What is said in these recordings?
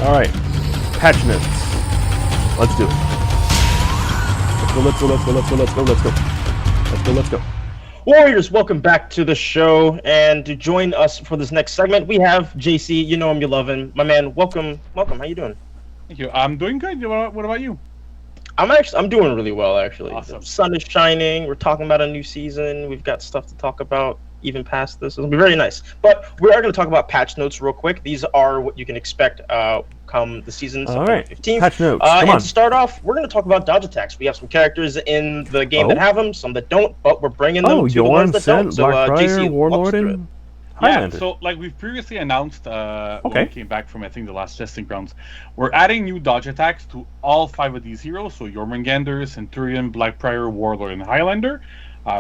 Alright. Patch notes. Let's do it. Let's go. Warriors, welcome back to the show. And to join us for this next segment, we have JC. You know him, you love him. My man, welcome. How you doing? Thank you. I'm doing good. What about you? I'm doing really well, actually. Awesome. The sun is shining. We're talking about a new season. We've got stuff to talk about even past this. It'll be very nice. But we are going to talk about patch notes real quick. These are what you can expect come the season, September 15th. Patch notes. And to start off, we're going to talk about dodge attacks. We have some characters in the game that have them, some that don't, but we're bringing them to the ones that don't. So, JC, Warden, Highlander. So, like we've previously announced when we came back from, I think, the last testing grounds, we're adding new dodge attacks to all 5 of these heroes. So, Warmonger, Centurion, Blackbriar, Warlord, and Highlander.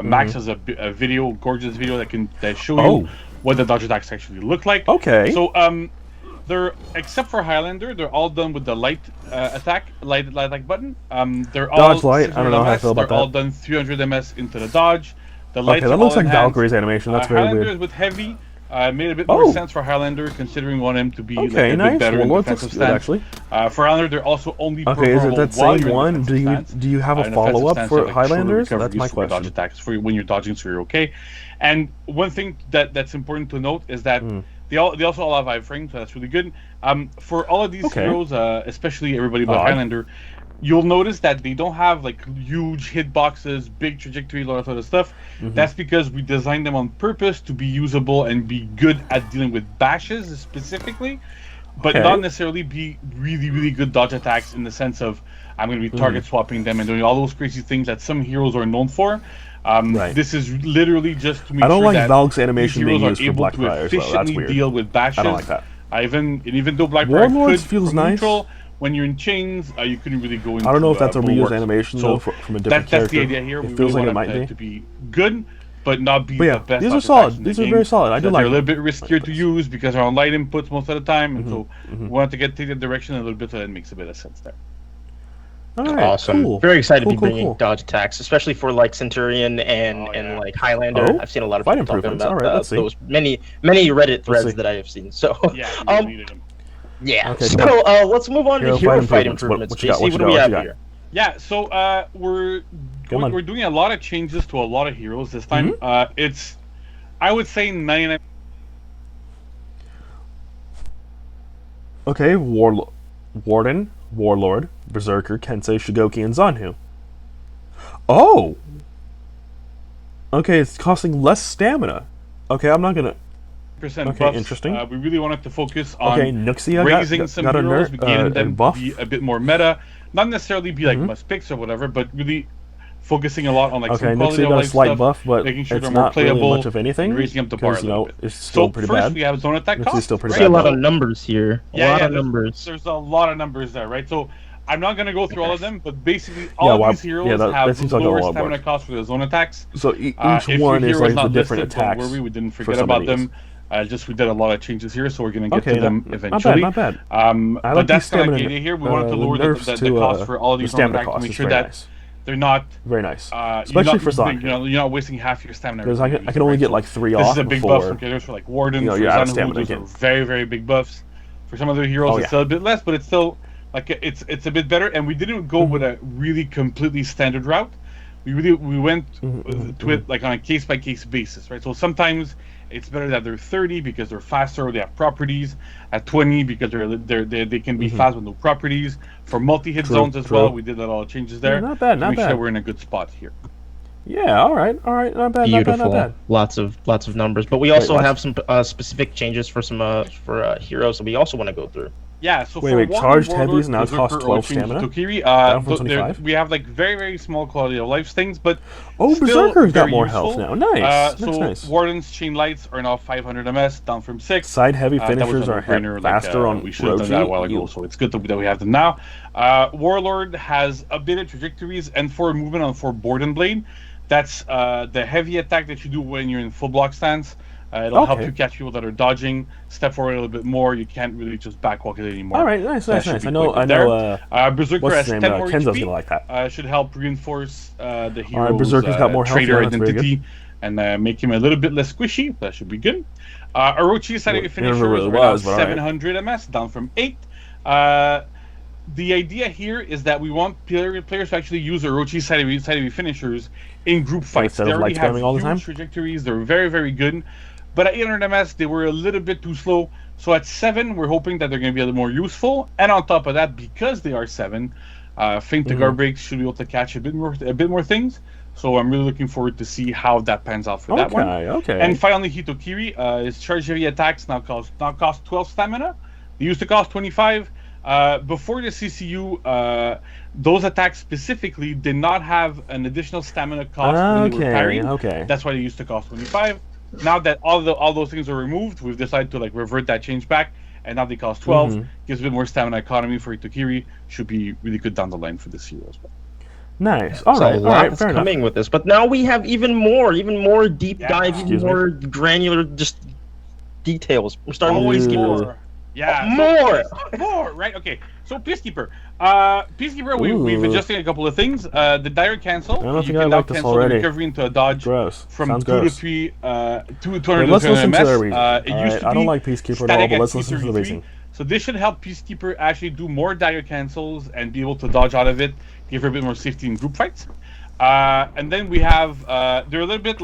Max has a gorgeous video that show you what the dodge attacks actually look like. Okay. So, they're, except for Highlander, they're all done with the light attack button. They're all dodge light. I don't know how I feel about that. They're all done 300 MS into the dodge. The lights that looks like Valkyrie's animation. That's very Highlanders weird. with heavy made a bit more sense for Highlander, considering we want him to be a bit better in defensive stance. Actually. For Highlander, they're also only is it that same one? Do you have a follow up for Highlanders? That's my question. Dodge attacks for when you're dodging, so you're okay. And one thing that's important to note is that they also all have iframe, so that's really good. For all of these heroes, especially everybody but Highlander, you'll notice that they don't have like huge hitboxes, big trajectory, a lot of other stuff. That's because we designed them on purpose to be usable and be good at dealing with bashes specifically, but not necessarily be really, really good dodge attacks in the sense of I'm going to be target swapping them and doing all those crazy things that some heroes are known for. This is literally just to make sure that Valk's animation being used for able to Blackbriar as well. That's efficiently weird. deal with bashes. I don't like that. Even though Blackbriar could feels from nice. Neutral, when you're in chains, you couldn't really go into. I don't know if that's a reused bulwarks. animation though from a different character. That's the idea here. It feels like it might be to be good, but not be the best. These are solid. These are very solid. I do like. They're a little bit riskier to use because they're on light inputs most of the time, and so we want to take the direction a little bit, so that makes a bit of sense there. Right, awesome. Cool. Very excited to be bringing dodge attacks, especially for like Centurion and like Highlander. I've seen a lot of people talking about those many Reddit threads that I have seen. So let's move on to hero fight improvements. JC, what do we have here? Yeah, so we're doing a lot of changes to a lot of heroes this time. It's, I would say, 99. Okay, Warden, Warlord, Berserker, Kensei, Shigoki, and Zhanhu. Oh! Okay, it's costing less stamina. Okay, I'm not gonna... Okay, buffs. Interesting. We really wanted to focus on Nuxia raising some heroes, getting them buff. to be a bit more meta. Not necessarily be like must picks or whatever, but really focusing a lot on like some quality of life slight stuff, buff, but making sure it's they're more not playable, really much of anything. Raising up the bar a little bit. It's still pretty first bad. we have zone attack cost. Still pretty bad. I see a lot of numbers here. A lot of numbers. There's a lot of numbers there, right? So I'm not going to go through all of them, but basically all of these heroes have lower stamina cost for the zone attacks. So each one is like the different attacks. We didn't forget about them. We did a lot of changes here, so we're going to get to them eventually. Not bad. But that's kind of the idea here. We wanted to lower the cost for all of these zone attacks to make sure that they're not very nice, especially for Zhanhu. You're not wasting half your stamina. Because I can only get like 3 off. This is a big buff from characters for like Warden, for Zhanhu. Those are very, very big buffs. For some other heroes, it's still a bit less, but it's still like it's a bit better. And we didn't go with a really completely standard route. We went to it like on a case by case basis, right? So sometimes it's better that they're 30 because they're faster, or they have properties. At 20 because they can be fast with no properties. For multi-hit zones as well, we did a lot of changes there. Not bad, not bad. Make sure we're in a good spot here. Yeah, all right, not bad, Beautiful. not bad. Lots of numbers, but we also have some specific changes for some heroes that we also want to go through. Yeah, so wait, charged heavies now cost 12 stamina. Hitokiri, we have like very, very small quality of life things, but Berserker's got more health now. Nice. Nice. Warden's chain lights are now 500 MS, down from 6. Side heavy finishers are faster on. We should have done that a while ago, so it's good that we have them now. Warlord has updated trajectories and forward movement on 4 board and blade. That's the heavy attack that you do when you're in full block stance. It'll help you catch people that are dodging. Step forward a little bit more. You can't really just backwalk it anymore. All right, nice. I know. Berserker has 10 more Kenzo's HP. Gonna like that. Should help reinforce the hero's Berserker's got more health trader identity and make him a little bit less squishy. That should be good. Orochi's side finisher is around 700 MS, down from 8. The idea here is that we want players to actually use Orochi side heavy finishers in group fights. Instead They of already lights have gunning all the time? huge trajectories. They're very, very good. But at 800 MS, they were a little bit too slow. So at 7, we're hoping that they're going to be a little more useful. And on top of that, because they are 7, Feint the guard breaks should be able to catch a bit more things. So I'm really looking forward to see how that pans out for that one. Okay. And finally, Hitokiri, his charge heavy attacks now cost 12 stamina. They used to cost 25. Before the CCU, those attacks specifically did not have an additional stamina cost when they were parrying. Okay. That's why they used to cost 25. Now that all those things are removed, we've decided to revert that change back, and now they cost 12. Gives a bit more stamina economy for Hitokiri. Should be really good down the line for this hero as well. Nice. All right. Fair coming enough. with this, but now we have even more deep dive, even more granular just details. We're starting with Peacekeeper. Yeah, more, right? Okay, so Peacekeeper. Peacekeeper, we've adjusted a couple of things. The dire cancel. I don't think you I can now like this cancel already. the recovery into a dodge Gross. from Sounds 2 gross. to 3, 200 Wait, to let's 200 listen MS. to their reason. It used to I don't be like Peacekeeper at all, static but at let's listen to the 233. reason. So this should help Peacekeeper actually do more dire cancels and be able to dodge out of it, give her a bit more safety in group fights. And then we have, they're a little bit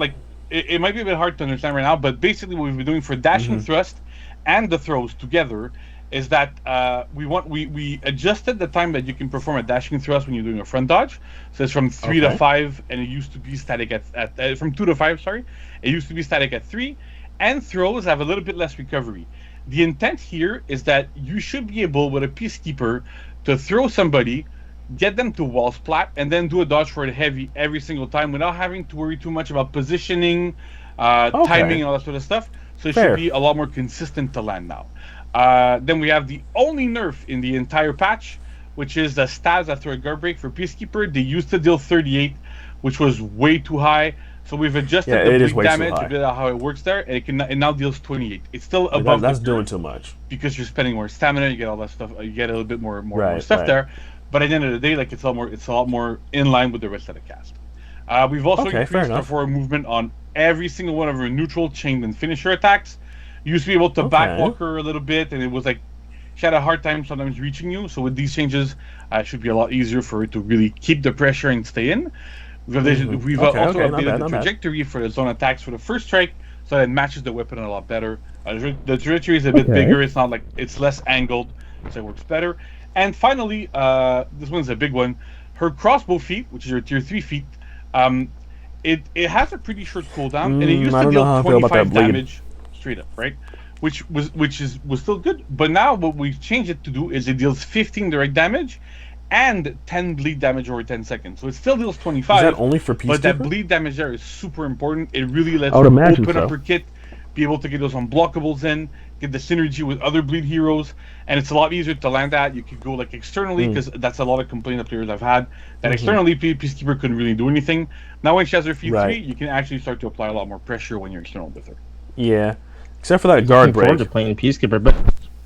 it might be a bit hard to understand right now, but basically what we've been doing for dashing thrust and the throws together is that we adjusted the time that you can perform a dashing thrust when you're doing a front dodge. So it's from 3 to 5, and it used to be static at from 2 to 5. Sorry, it used to be static at 3, and throws have a little bit less recovery. The intent here is that you should be able, with a Peacekeeper, to throw somebody, get them to wall splat, and then do a dodge for the heavy every single time without having to worry too much about positioning, timing, and all that sort of stuff. So it should be a lot more consistent to land now. Then we have the only nerf in the entire patch, which is the stabs after a guard break for Peacekeeper. They used to deal 38, which was way too high. So we've adjusted the bleed damage a bit of how it works there, and it now deals 28. It's still above. That's doing too much because you're spending more stamina. You get all that stuff. You get a little bit more stuff there. But at the end of the day, it's a lot more in line with the rest of the cast. We've also increased our forward movement on every single one of our neutral, chained, and finisher attacks. You used to be able to backwalk her a little bit, and it was she had a hard time sometimes reaching you. So with these changes, it should be a lot easier for her to really keep the pressure and stay in. We've also updated the trajectory for the zone attacks for the first strike, so that it matches the weapon a lot better. The trajectory is a bit bigger. It's not it's less angled, so it works better. And finally, this one's a big one. Her crossbow feat, which is her tier 3 feat, it has a pretty short cooldown, and it used to deal 25 damage straight up, right? Which was still good. But now what we've changed it to do is it deals 15 direct damage and 10 bleed damage over 10 seconds. So it still deals 25. Is that only for Peacekeeper? But that bleed damage there is super important. It really lets you open up her kit, be able to get those unblockables in, get the synergy with other bleed heroes, and it's a lot easier to land at. You could go externally, because that's a lot of complaint that players have had, that externally Peacekeeper couldn't really do anything. Now when she has her feat 3, you can actually start to apply a lot more pressure when you're external with her. Yeah, except for that guard break. I'm looking forward to playing Peacekeeper, but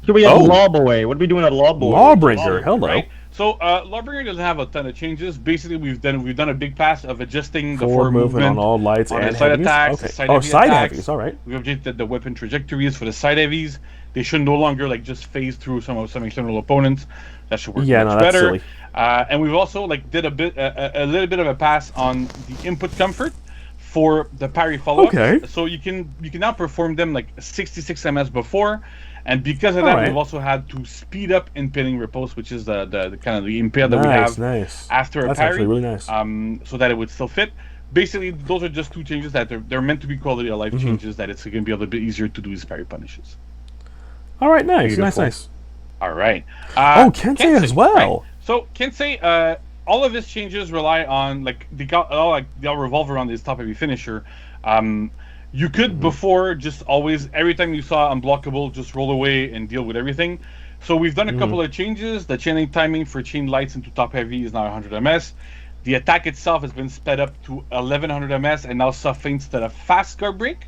here we have Lawboy. What are we doing at Lawboy? Lawbringer, hello. Right? So Lawbringer doesn't have a ton of changes. Basically, we've done a big pass of adjusting the forward movement on all lights and side heavies. attacks, Side heavies. All right. We've updated the weapon trajectories for the side heavies. They should no longer just phase through some external opponents. That should work much better. Silly. And we've also did a little bit of a pass on the input comfort for the parry follow-up. Okay. So you can now perform them 66 ms before. And because of that, we've also had to speed up impeding riposte, which is the kind of the impale that we have after a parry. That's actually really nice. So that it would still fit. Basically, those are just 2 changes that they're meant to be quality of life changes, that it's going to be a little bit easier to do these parry punishes. All right, nice. All right. Kensei as well. Right. So Kensei, all of his changes rely on they all revolve around his top heavy finisher. You could before just always, every time you saw unblockable, just roll away and deal with everything. So we've done a couple of changes. The chaining timing for chain lights into top heavy is now 100 ms. The attack itself has been sped up to 1100 ms and now suffeints to a fast guard break.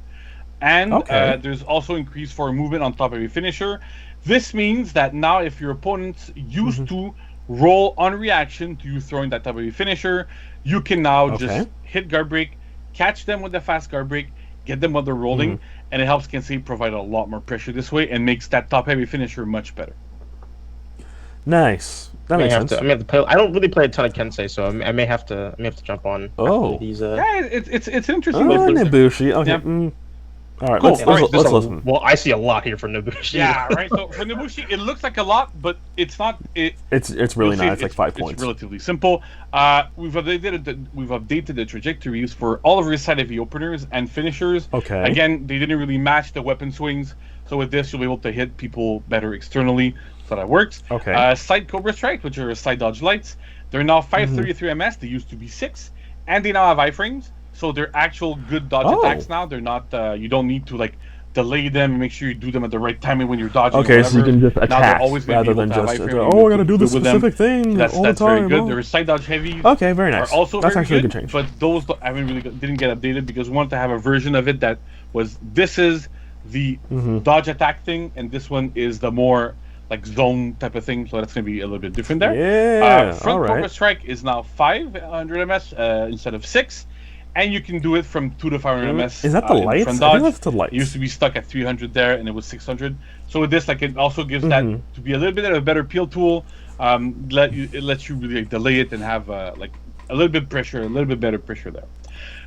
And there's also increased for movement on top heavy finisher. This means that now if your opponents used to roll on reaction to you throwing that top heavy finisher, you can now just hit guard break, catch them with the fast guard break, get them while they're rolling, and it helps Kensei provide a lot more pressure this way and makes that top heavy finisher much better. Nice. That makes sense. I may have to play. I don't really play a ton of Kensei, so I may have to jump on. Oh. These, Yeah, it's interesting. Nobushi. Okay. Yeah. All right, Cool. let's listen. Well, I see a lot here for Nobushi. Yeah, right. So for Nobushi, it looks like a lot, but it's not. It's really not. It's like 5 points. It's relatively simple. We've updated the trajectories for all of your side heavy openers and finishers. Okay. Again, they didn't really match the weapon swings, so with this, you'll be able to hit people better externally. So that works. Okay. Side Cobra Strike, which are side dodge lights, they're now 533 MS. They used to be 6, and they now have iframes. So they're actual good dodge attacks now. They're not. You don't need to like delay them and make sure you do them at the right time when you're dodging. Okay, so you can just attack rather than just. I gotta do this specific thing all the time. That's very good. There are side dodge heavies. Okay, very nice. Are also that's very actually good, a good change. But those didn't get updated because we wanted to have a version of it that was this is the dodge attack thing, and this one is the more like zone type of thing. So that's gonna be a little bit different there. Yeah. Front Cobra Strike is now 500 MS instead of 6. And you can do it from 2 to 500 MS. Is that the lights? Front I dodge. think that's the lights. It used to be stuck at 300 there, and it was 600. So with this, like, it also gives that to be a little bit of a better peel tool. It lets you really like, delay it and have like a little bit better pressure there.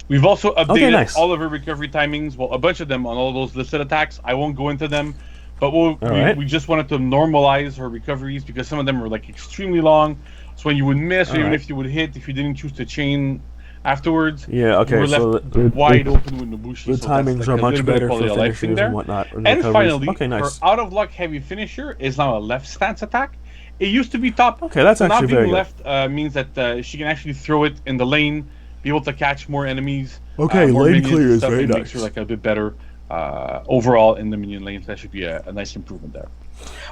We've also updated all of our recovery timings. Well, a bunch of them on all those listed attacks. I won't go into them, but we just wanted to normalize our recoveries because some of them were like extremely long. So when you would miss, or even if you would hit, if you didn't choose to chain afterwards, you were left wide open with Nobushi. The timings are much better for finishers and whatnot. And finally, our out of luck heavy finisher is now a left stance attack. It used to be top. Okay, that's actually not very being good. left means that she can actually throw it in the lane, be able to catch more enemies. Okay, more lane minions clear and is stuff. very It nice. makes her like a bit better overall in the minion lanes. That should be a nice improvement there.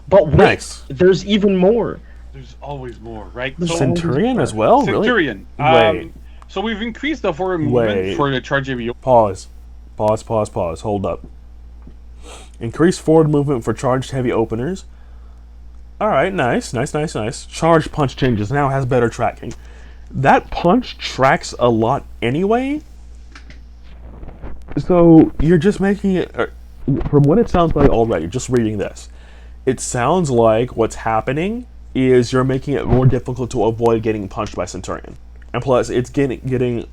But wait, there's even more. There's always more, right? So, Centurion as well? Centurion. Really? Wait. So we've increased the forward movement for the charge heavy. Pause. Hold up. Increase forward movement for charged heavy openers. Alright, nice. Charge punch changes. Now has better tracking. That punch tracks a lot anyway. So you're just making it... From what it sounds like already, just reading this, it sounds like what's happening is you're making it more difficult to avoid getting punched by Centurion. And plus, it's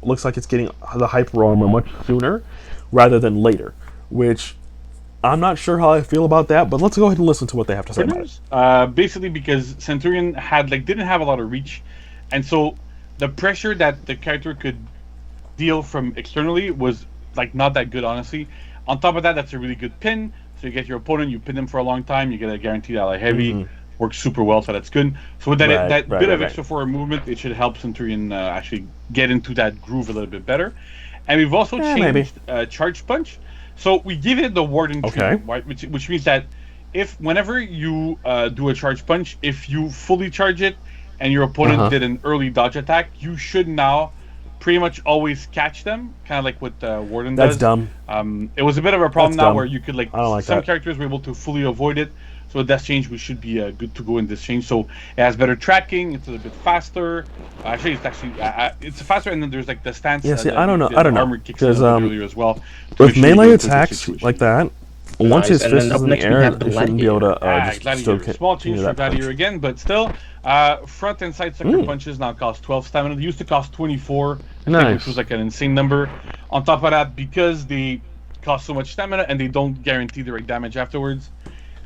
looks like it's getting the hyper armor much sooner rather than later, which I'm not sure how I feel about that, but let's go ahead and listen to what they have to say about it. Basically, because Centurion didn't have a lot of reach, and so the pressure that the character could deal from externally was like not that good, honestly. On top of that, that's a really good pin. So you get your opponent, you pin them for a long time, you get a guaranteed ally heavy. Works super well, so that's good. So with that bit of extra forward movement, it should help Centurion actually get into that groove a little bit better. And we've also changed charge punch. So we give it the Warden treatment, right? Which means that whenever you do a charge punch, if you fully charge it and your opponent did an early dodge attack, you should now pretty much always catch them, kind of like what Warden does. That's dumb. It was a bit of a problem now where you could some characters were able to fully avoid it. So with that change, we should be good to go in this change. So it has better tracking. It's a little bit faster. It's faster, and then there's like the stance. Yeah, see, I don't know. Armor kicks in earlier as well. With melee attacks like that, once his fist is in the air, they shouldn't be able to Gladiator. Small change for Gladiator again, but still, front and side sucker punches now cost 12 stamina. They used to cost 24, which was like an insane number. On top of that, because they cost so much stamina and they don't guarantee direct damage afterwards,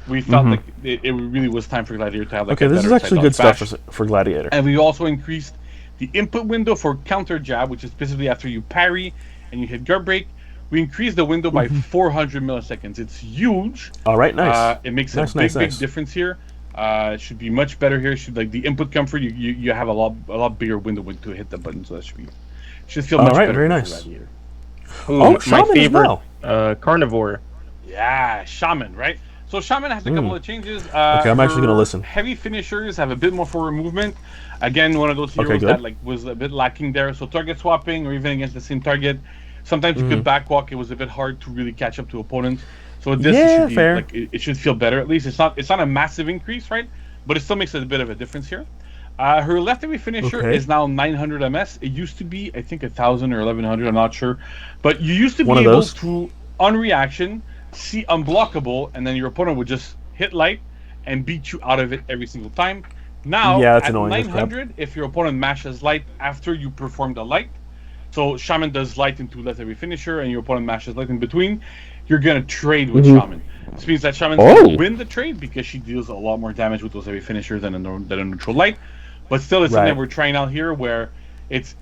we felt like it really was time for Gladiator to have like a better this is actually good stuff bash. for Gladiator. And we also increased the input window for counter jab, which is basically after you parry and you hit guard break. We increased the window by 400 milliseconds. It's huge. All right, nice. It makes a big difference here. It should be much better here. Should like the input comfort, you have a lot bigger window to hit the button, so that should feel much better. Very nice. Gladiator. My Shaman favorite, as well. carnivore. Yeah, Shaman, right? So Shaman has a couple of changes. Okay, I'm actually going to listen. Heavy finishers have a bit more forward movement. Again, one of those heroes that like was a bit lacking there. So target swapping or even against the same target, sometimes you could backwalk. It was a bit hard to really catch up to opponents. So with this, it should feel better at least. It's not a massive increase, right? But it still makes a bit of a difference here. Her left heavy finisher is now 900 MS. It used to be, I think, 1,000 or 1,100. I'm not sure. But you used to be able to, on reaction, see unblockable, and then your opponent would just hit light and beat you out of it every single time. Now, Yeah, that's at annoying. 900, if your opponent mashes light after you perform the light, so Shaman does light into less heavy finisher, and your opponent mashes light in between, you're going to trade with Shaman. This means that Shaman's going to win the trade because she deals a lot more damage with those heavy finishers than a neutral light. But still, it's something we're trying out here where it's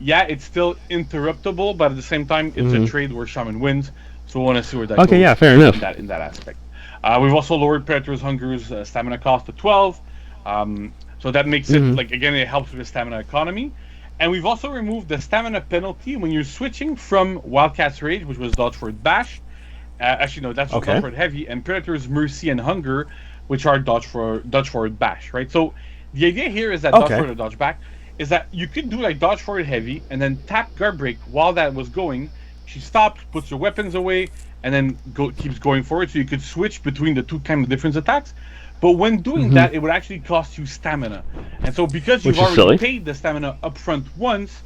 still interruptible, but at the same time, it's a trade where Shaman wins. So we want to see where that goes. Okay, yeah, fair enough. In that aspect. We've also lowered Predator's Hunger's stamina cost to 12. So that makes it, like, again, it helps with the stamina economy. And we've also removed the stamina penalty when you're switching from Wildcat's Rage, which was Dodge Forward Bash. Actually, no, that's Dodge Forward Heavy, and Predator's Mercy and Hunger, which are Dodge Forward Bash, right? So the idea here is that Dodge Forward or Dodge Back is that you could do like Dodge Forward Heavy and then tap Guard Break while that was going. She stops, puts her weapons away, and then keeps going forward. So you could switch between the two kind of different attacks. But when doing that, it would actually cost you stamina. And so because you've already paid the stamina up front once,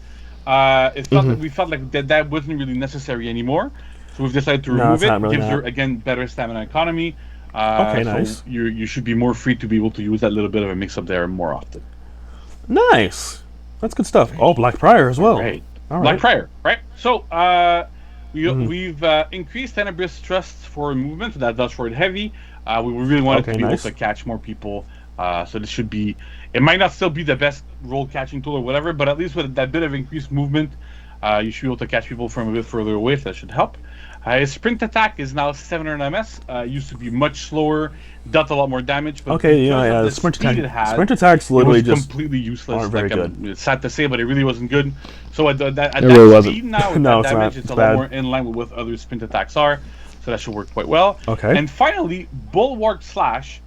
we felt like that wasn't really necessary anymore. So we've decided to remove it. Really gives her, again, better stamina economy. Nice. So you should be more free to be able to use that little bit of a mix-up there more often. Nice. That's good stuff. Oh, Blackbriar as well. Right. Blackbriar, right? So we've increased Tenebrous Trust for movement, so that does for it heavy. We really wanted to be able to catch more people. So this should be... It might not still be the best roll catching tool or whatever, but at least with that bit of increased movement, you should be able to catch people from a bit further away, so that should help. His sprint attack is now 700 MS. Used to be much slower, dealt a lot more damage. But the sprint attacks literally just completely useless. Aren't very good. It's sad to say, but it really wasn't good. So at that speed now, with that damage, it's a lot more in line with what other sprint attacks are. So that should work quite well. Okay. And finally, Bulwark Slash.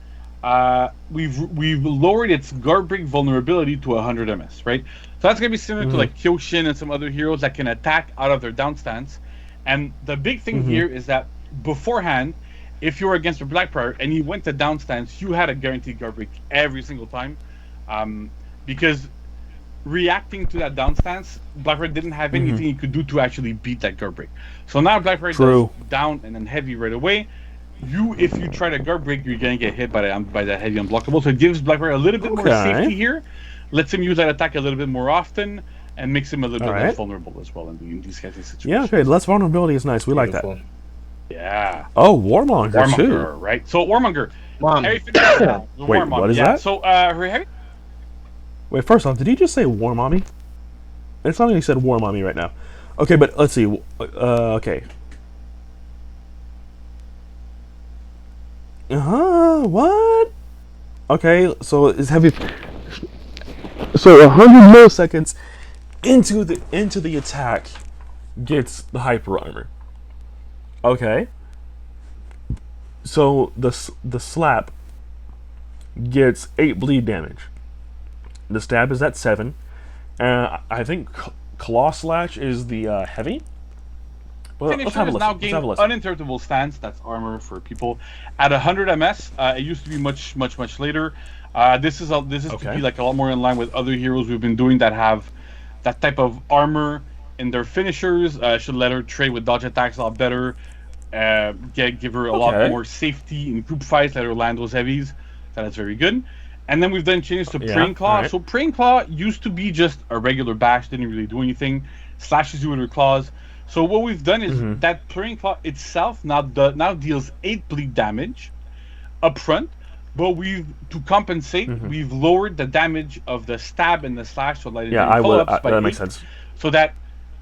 We've lowered its guard break vulnerability to 100 MS, right? So that's gonna be similar to like Kyoshin and some other heroes that can attack out of their down stance. And the big thing here is that beforehand, if you were against a Blackbriar and you went to down stance, you had a guaranteed guard break every single time, because reacting to that down stance, Blackbriar didn't have anything he could do to actually beat that guard break. So now Blackbriar does down and then heavy right away. If you try to guard break, you're gonna get hit by that heavy unblockable. So it gives Blackbriar a little bit more safety here, lets him use that attack a little bit more often, and makes him a little bit less vulnerable as well in these kinds of situations. Yeah, okay, less vulnerability is nice. We like that. Yeah. Oh, Warmonger too. Right? So Warmonger. Wait, what is that? So her heavy... Wait, first off, did he just say War Mommy? It's not like he said War Mommy right now. Okay, but let's see. Okay. What? Okay, so it's heavy. So 100 milliseconds into the attack gets the hyper armor. Okay. So the slap gets 8 bleed damage. The stab is at 7. I think Claw Slash is the heavy. Well, let's have a listen. Now gain uninterruptible stance. That's armor for people at 100 MS. It used to be much later. This is to be like a lot more in line with other heroes we've been doing that have that type of armor in their finishers. Should let her trade with dodge attacks a lot better. Give her a lot more safety in group fights. Let her land those heavies. That's very good. And then we've done changes to Praying Claw. Right. So Praying Claw used to be just a regular bash, didn't really do anything. Slashes you with her claws. So what we've done is that Praying Claw itself now deals 8 bleed damage up front, but to compensate, we've lowered the damage of the stab and the slash. So like that makes sense. So that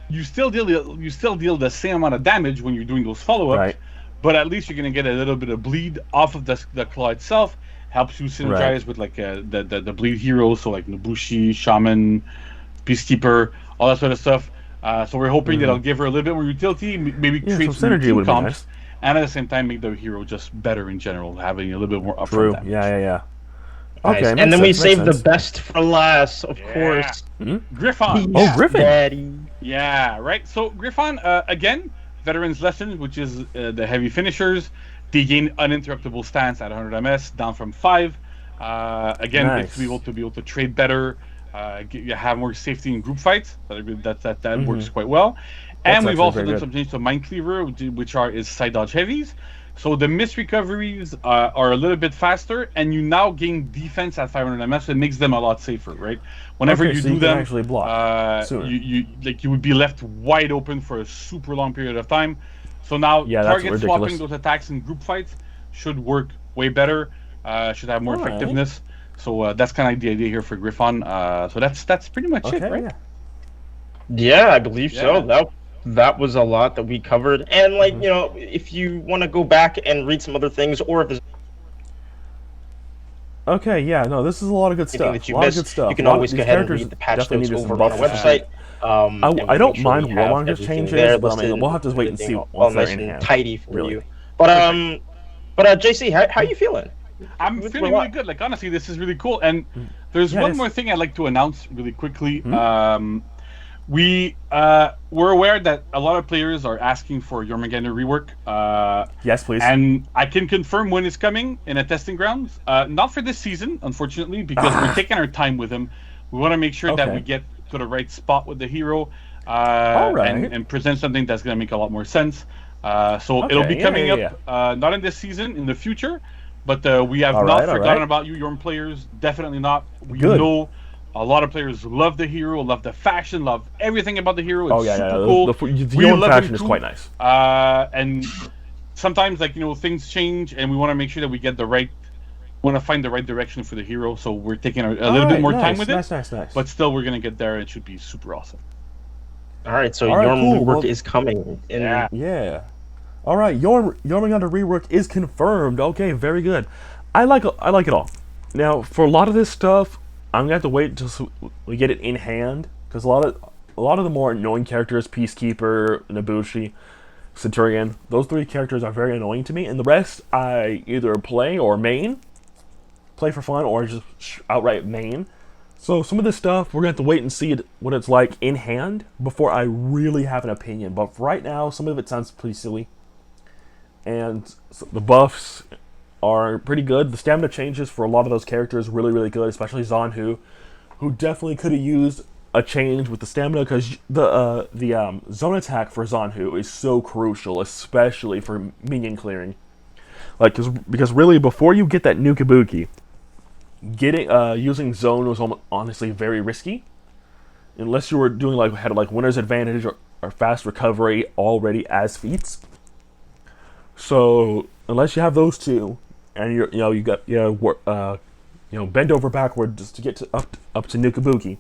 you still deal the same amount of damage when you're doing those follow-ups, but at least you're gonna get a little bit of bleed off of the claw itself. Helps you synergize with like the bleed heroes, so like Nobushi, Shaman, Peacekeeper, all that sort of stuff. So we're hoping that it'll give her a little bit more utility, maybe create some synergy with comps, and at the same time make the hero just better in general, having a little bit more upfront damage. Yeah. Okay, nice. And then we saved the best for last, of course. Griffon. Oh, Griffon. Daddy. Yeah, right. So Griffon, again, Veteran's Lesson, which is the heavy finishers. They gain uninterruptible stance at 100 MS, down from 5. Again, it's to be able to trade better, have more safety in group fights. That works quite well. And we've also done some changes to Mind Cleaver, which is side dodge heavies. So the missed recoveries are a little bit faster, and you now gain defense at 500 MS, so it makes them a lot safer, right? Whenever Okay, you so do you can them, actually block sooner. you would be left wide open for a super long period of time. So now Yeah, that's target ridiculous. swapping those attacks in group fights should work way better. Should have more All right. effectiveness. So that's kind of the idea here for Griffon. So that's pretty much it, right? Yeah. Yeah, I believe so. Yeah. That was a lot that we covered. And like, you know, if you want to go back and read some other things, or if there's Okay, yeah, no, this is a lot of good anything stuff. that you A lot of missed, good stuff. you can A lot of always these go ahead and characters read the patch definitely notes needed some over on our buffs. website. I don't Make sure mind we have Warmonger's everything changes, there but I mean, listed, we'll have to wait and see everything once they're nice in and hand. tidy for Really. you. But JC, how you feeling? I'm feeling really good. Like, honestly, this is really cool. And there's one more thing I'd like to announce really quickly. We're aware that a lot of players are asking for Jormungandr rework. Yes, please. And I can confirm when it's coming in a testing grounds. Not for this season, unfortunately, because we're taking our time with him. We want to make sure that we get to the right spot with the hero, and present something that's going to make a lot more sense. So it'll be coming up, not in this season, in the future. But we have not forgotten about you, Yorm players. Definitely not. We know a lot of players love the hero, love the faction, love everything about the hero. It's super cool. The Yorm faction is quite nice. And sometimes, like, you know, things change, and we want to make sure that we get the right. Want to find the right direction for the hero, so we're taking a little bit more time with it. Nice. But still, we're gonna get there. It should be super awesome. All right, so Yorm rework is coming. Yeah. All right, Jormungandr rework is confirmed. Okay, very good. I like it all. Now, for a lot of this stuff, I'm gonna have to wait until we get it in hand, because a lot of the more annoying characters, Peacekeeper, Nabushi, Centurion, those 3 characters are very annoying to me, and the rest I either play or main, play for fun, or just outright main. So some of this stuff we're gonna have to wait and see what it's like in hand before I really have an opinion. But for right now, some of it sounds pretty silly. And the buffs are pretty good. The stamina changes for a lot of those characters really, really good, especially Zhanhu, who definitely could have used a change with the stamina, because the zone attack for Zhanhu is so crucial, especially for minion clearing. Like, because really, before you get that new Kabuki, using zone was honestly very risky, unless you were doing had winner's advantage or fast recovery already as feats. So unless you have those two, and you bend over backward just to get up to new Kabuki,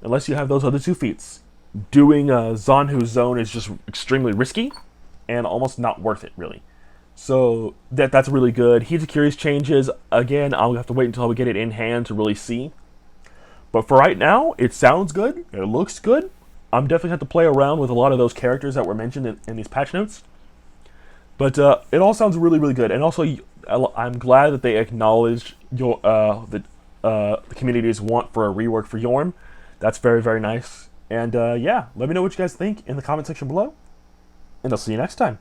unless you have those other 2 feats, doing Zhanhu's zone is just extremely risky and almost not worth it, really. So that's really good. Hitokiri's changes, again, I'll have to wait until we get it in hand to really see. But for right now, it sounds good. It looks good. I'm definitely have to play around with a lot of those characters that were mentioned in these patch notes. But it all sounds really, really good. And also, I'm glad that they acknowledged the community's want for a rework for Yorm. That's very, very nice. And yeah, let me know what you guys think in the comment section below. And I'll see you next time.